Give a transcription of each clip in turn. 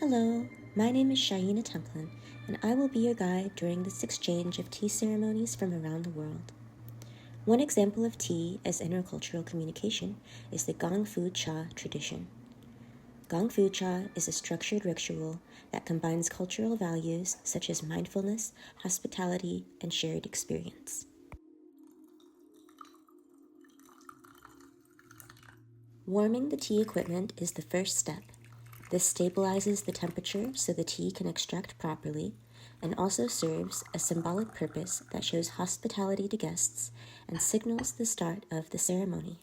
Hello, my name is Shaina Templin, and I will be your guide during this exchange of tea ceremonies from around the world. One example of tea as intercultural communication is the Gong Fu Cha tradition. Gong Fu Cha is a structured ritual that combines cultural values such as mindfulness, hospitality, and shared experience. Warming the tea equipment is the first step. This stabilizes the temperature so the tea can extract properly, and also serves a symbolic purpose that shows hospitality to guests and signals the start of the ceremony.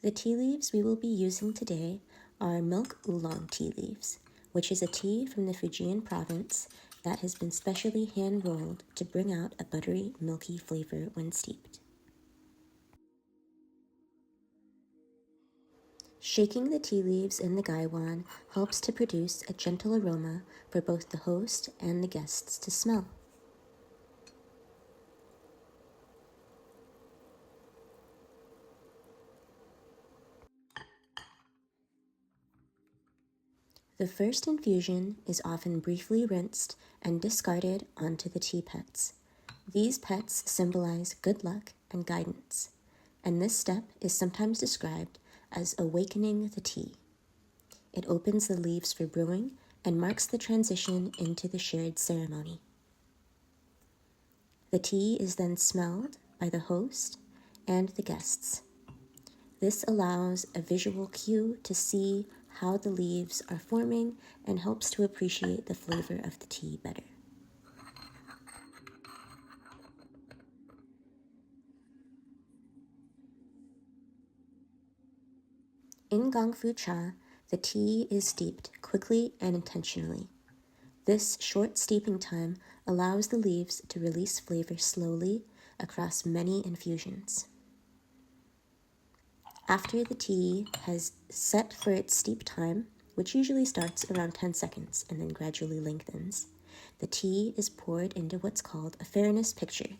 The tea leaves we will be using today are milk oolong tea leaves, which is a tea from the Fujian province that has been specially hand-rolled to bring out a buttery, milky flavor when steeped. Shaking the tea leaves in the gaiwan helps to produce a gentle aroma for both the host and the guests to smell. The first infusion is often briefly rinsed and discarded onto the tea pets. These pets symbolize good luck and guidance, and this step is sometimes described as awakening the tea. It opens the leaves for brewing and marks the transition into the shared ceremony. The tea is then smelled by the host and the guests. This allows a visual cue to see how the leaves are forming and helps to appreciate the flavor of the tea better. In Gong Fu Cha, the tea is steeped quickly and intentionally. This short steeping time allows the leaves to release flavor slowly across many infusions. After the tea has set for its steep time, which usually starts around 10 seconds and then gradually lengthens, the tea is poured into what's called a fairness picture,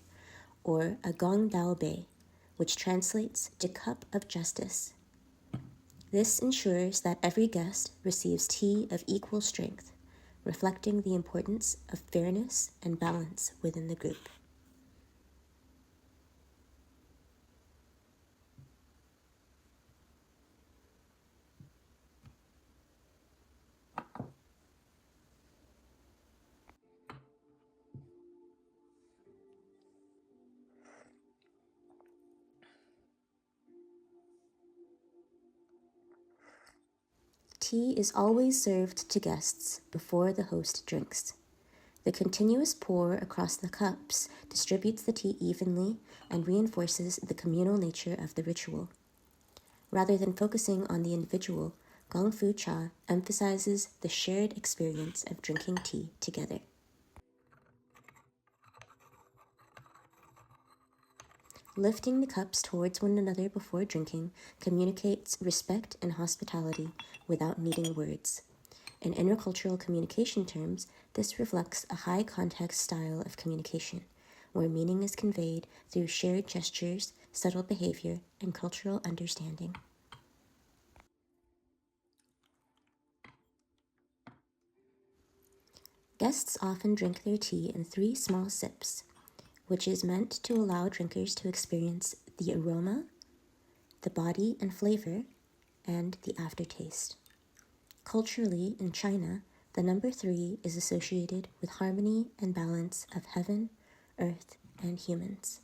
or a gong dao bei, which translates to cup of justice. This ensures that every guest receives tea of equal strength, reflecting the importance of fairness and balance within the group. Tea is always served to guests before the host drinks. The continuous pour across the cups distributes the tea evenly and reinforces the communal nature of the ritual. Rather than focusing on the individual, Gong Fu Cha emphasizes the shared experience of drinking tea together. Lifting the cups towards one another before drinking communicates respect and hospitality without needing words. In intercultural communication terms, this reflects a high context style of communication, where meaning is conveyed through shared gestures, subtle behavior, and cultural understanding. Guests often drink their tea in 3 small sips, which is meant to allow drinkers to experience the aroma, the body and flavor, and the aftertaste. Culturally, in China, the number 3 is associated with harmony and balance of heaven, earth, and humans.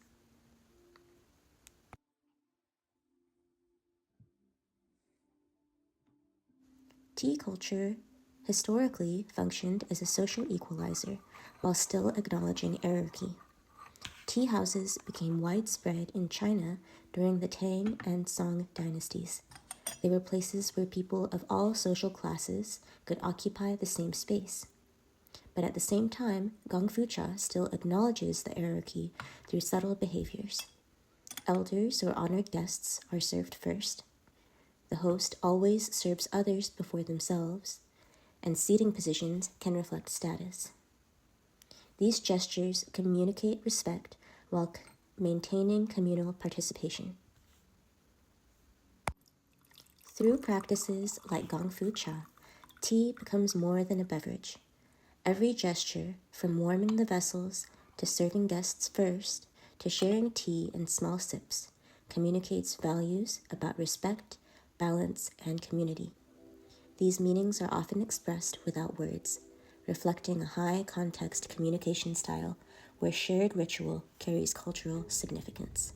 Tea culture historically functioned as a social equalizer while still acknowledging hierarchy. Tea houses became widespread in China during the Tang and Song dynasties. They were places where people of all social classes could occupy the same space. But at the same time, Gong Fu Cha still acknowledges the hierarchy through subtle behaviors. Elders or honored guests are served first. The host always serves others before themselves, and seating positions can reflect status. These gestures communicate respect while maintaining communal participation. Through practices like Gong Fu Cha, tea becomes more than a beverage. Every gesture, from warming the vessels to serving guests first to sharing tea in small sips, communicates values about respect, balance, and community. These meanings are often expressed without words, reflecting a high context communication style where shared ritual carries cultural significance.